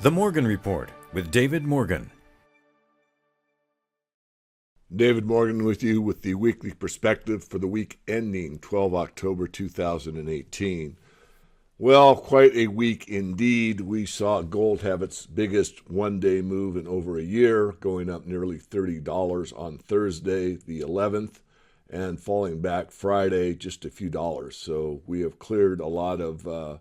The Morgan Report with David Morgan. David Morgan with you with the weekly perspective for the week ending 12 October 2018. Well, quite a week indeed. We saw gold have its biggest one-day move in over a year, going up nearly $30 on Thursday, the 11th, and falling back Friday just a few dollars. So we have cleared a lot of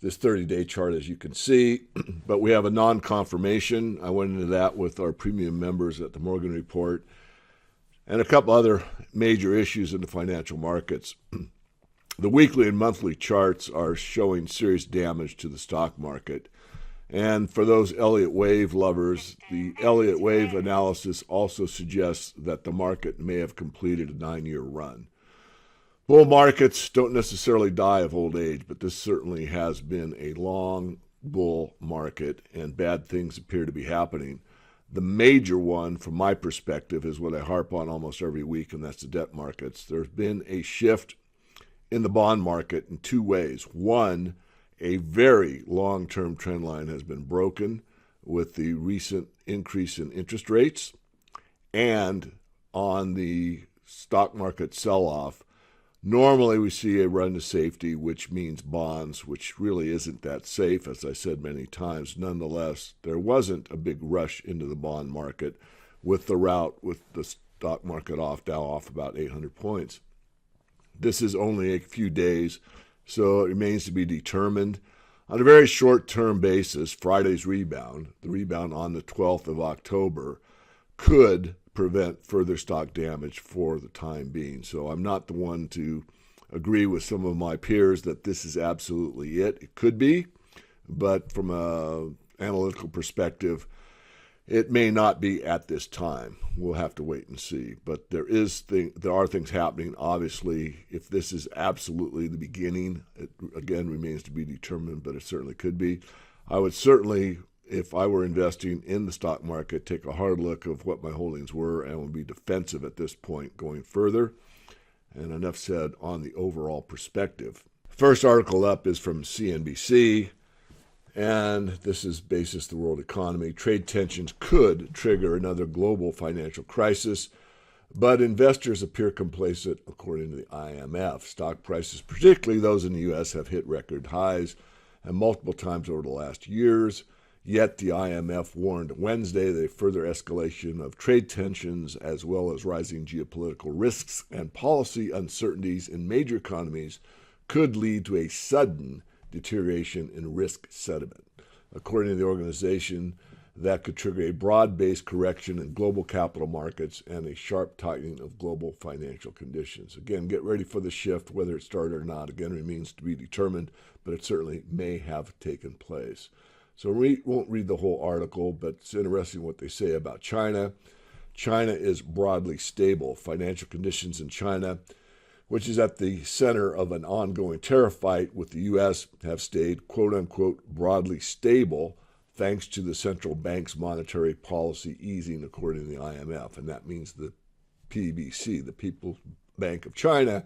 this 30-day chart, as you can see, but we have a non-confirmation. I went into that with our premium members at the Morgan Report, and a couple other major issues in the financial markets. The weekly and monthly charts are showing serious damage to the stock market. And for those Elliott Wave lovers, the Elliott Wave analysis also suggests that the market may have completed a 9-year run. Bull markets don't necessarily die of old age, but this certainly has been a long bull market, and bad things appear to be happening. The major one, from my perspective, is what I harp on almost every week, and that's the debt markets. There's been a shift in the bond market in two ways. One, a very long-term trend line has been broken with the recent increase in interest rates, and on the stock market sell-off, normally we see a run to safety, which means bonds, which really isn't that safe, as I said many times. Nonetheless, there wasn't a big rush into the bond market with the rout with the stock market Dow off about 800 points. This is only a few days, so it remains to be determined. On a very short-term basis, Friday's rebound, the rebound on the 12th of October, could prevent further stock damage for the time being. So I'm not the one to agree with some of my peers that this is absolutely it. It could be, but from an analytical perspective, it may not be at this time. We'll have to wait and see. But there are things happening. Obviously, if this is absolutely the beginning, it again remains to be determined, but it certainly could be. I would certainly, if I were investing in the stock market, take a hard look of what my holdings were and would be defensive at this point going further. And enough said on the overall perspective. First article up is from CNBC, and this is basis the world economy. Trade tensions could trigger another global financial crisis, but investors appear complacent, according to the IMF. Stock prices, particularly those in the U.S., have hit record highs and multiple times over the last years. Yet the IMF warned Wednesday that a further escalation of trade tensions, as well as rising geopolitical risks and policy uncertainties in major economies, could lead to a sudden deterioration in risk sentiment. According to the organization, that could trigger a broad-based correction in global capital markets and a sharp tightening of global financial conditions. Again, get ready for the shift. Whether it started or not, again, remains to be determined, but it certainly may have taken place. So we won't read the whole article, but it's interesting what they say about China. China is broadly stable. Financial conditions in China, which is at the center of an ongoing tariff fight with the U.S., have stayed, quote-unquote, broadly stable thanks to the central bank's monetary policy easing, according to the IMF. And that means the PBC, the People's Bank of China,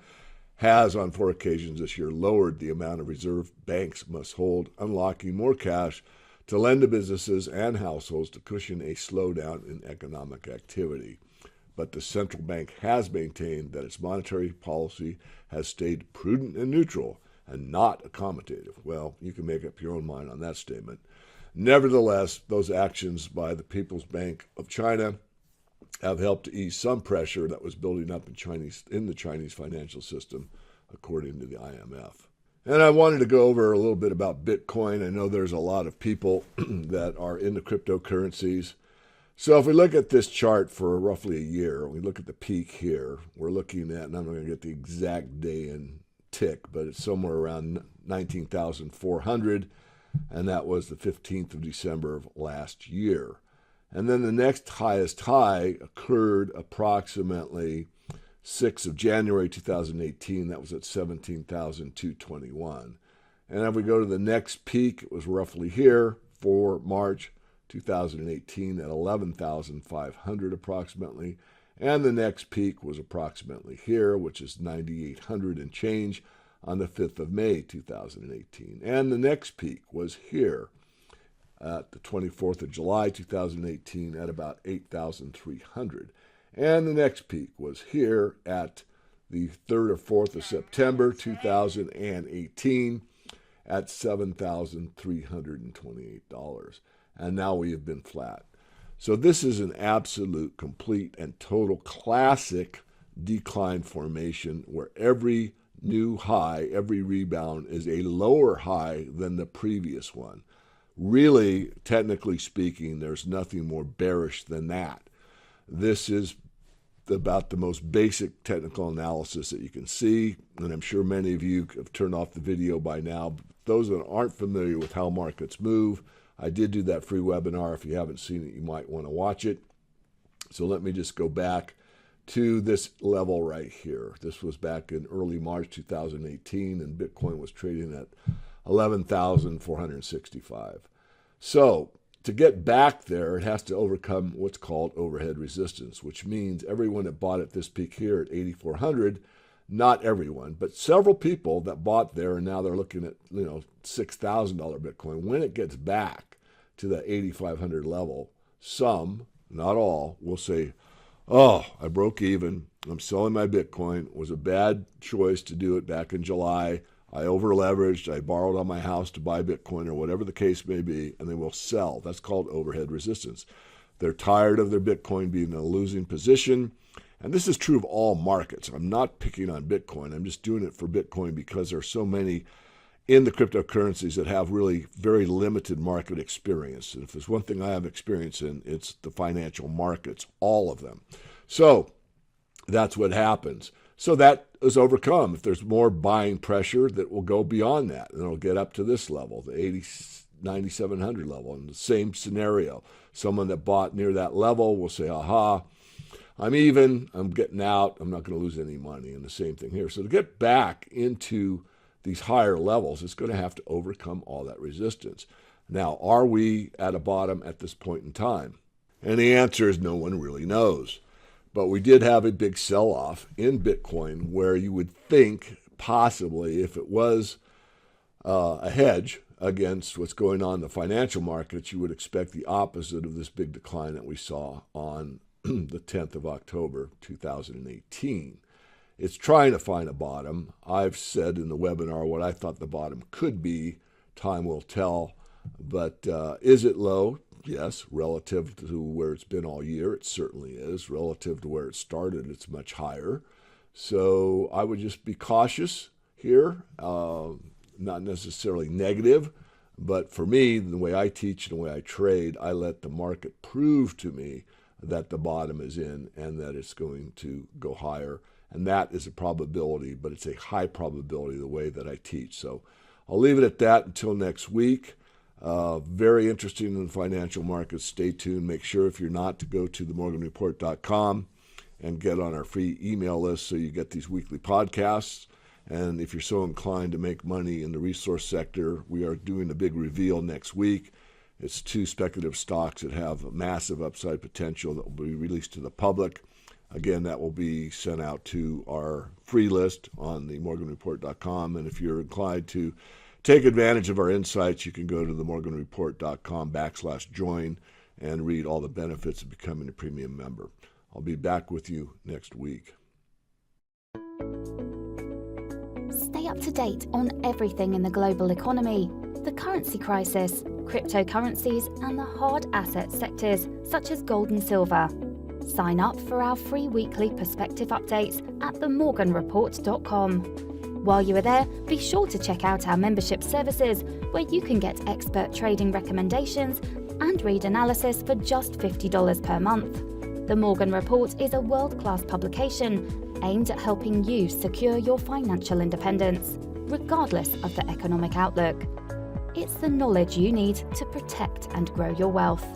has on 4 occasions this year lowered the amount of reserve banks must hold, unlocking more cash to lend to businesses and households to cushion a slowdown in economic activity. But the central bank has maintained that its monetary policy has stayed prudent and neutral and not accommodative. Well, you can make up your own mind on that statement. Nevertheless, those actions by the People's Bank of China have helped to ease some pressure that was building up in the Chinese financial system, according to the IMF. And I wanted to go over a little bit about Bitcoin. I know there's a lot of people that are into cryptocurrencies. So if we look at this chart for roughly a year, we look at the peak here, we're looking at, and I'm not going to get the exact day and tick, but it's somewhere around 19,400, and that was the 15th of December of last year. And then the next highest high occurred approximately 6th of January 2018. That was at 17,221. And if we go to the next peak, it was roughly here for March 2018 at 11,500 approximately. And the next peak was approximately here, which is 9,800 and change on the 5th of May 2018. And the next peak was here at the 24th of July 2018 at about 8,300. And the next peak was here at the 3rd or 4th of September 2018 at $7,328. And now we have been flat. So this is an absolute, complete, and total classic decline formation where every new high, every rebound is a lower high than the previous one. Really, technically speaking, there's nothing more bearish than that. This is about the most basic technical analysis that you can see, and I'm sure many of you have turned off the video by now. But those that aren't familiar with how markets move, I did do that free webinar. If you haven't seen it, you might want to watch it. So let me just go back to this level right here. This was back in early March 2018, and Bitcoin was trading at 11,465. So to get back there, it has to overcome what's called overhead resistance, which means everyone that bought at this peak here at 8,400, not everyone, but several people that bought there, and now they're looking at $6,000 Bitcoin. When it gets back to the 8,500 level, some, not all, will say, oh, I broke even. I'm selling my Bitcoin. It was a bad choice to do it back in July. I over-leveraged. I borrowed on my house to buy Bitcoin or whatever the case may be, and they will sell. That's called overhead resistance. They're tired of their Bitcoin being in a losing position. And this is true of all markets. I'm not picking on Bitcoin. I'm just doing it for Bitcoin because there are so many in the cryptocurrencies that have really very limited market experience. And if there's one thing I have experience in, it's the financial markets, all of them. So that's what happens. So that is overcome. If there's more buying pressure, that will go beyond that, and it'll get up to this level, the 9,700 level. In the same scenario, someone that bought near that level will say, aha, I'm even, I'm getting out, I'm not going to lose any money. And the same thing here. So to get back into these higher levels, it's going to have to overcome all that resistance. Now, are we at a bottom at this point in time? And the answer is no one really knows. But we did have a big sell-off in Bitcoin where you would think possibly if it was a hedge against what's going on in the financial markets, you would expect the opposite of this big decline that we saw on the 10th of October, 2018. It's trying to find a bottom. I've said in the webinar what I thought the bottom could be. Time will tell. But is it low? Yes. Relative to where it's been all year, it certainly is. Relative to where it started, it's much higher. So I would just be cautious here, not necessarily negative. But for me, the way I teach and the way I trade, I let the market prove to me that the bottom is in and that it's going to go higher. And that is a probability, but it's a high probability the way that I teach. So I'll leave it at that until next week. Very interesting in the financial markets. Stay tuned. Make sure if you're not to go to themorganreport.com and get on our free email list so you get these weekly podcasts. And if you're so inclined to make money in the resource sector, we are doing a big reveal next week. It's 2 speculative stocks that have massive upside potential that will be released to the public. Again, that will be sent out to our free list on the morganreport.com. And if you're inclined to take advantage of our insights, you can go to themorganreport.com/join and read all the benefits of becoming a premium member. I'll be back with you next week. Stay up to date on everything in the global economy, the currency crisis, cryptocurrencies, and the hard asset sectors such as gold and silver. Sign up for our free weekly perspective updates at themorganreport.com. While you are there, be sure to check out our membership services where you can get expert trading recommendations and read analysis for just $50 per month. The Morgan Report is a world-class publication aimed at helping you secure your financial independence, regardless of the economic outlook. It's the knowledge you need to protect and grow your wealth.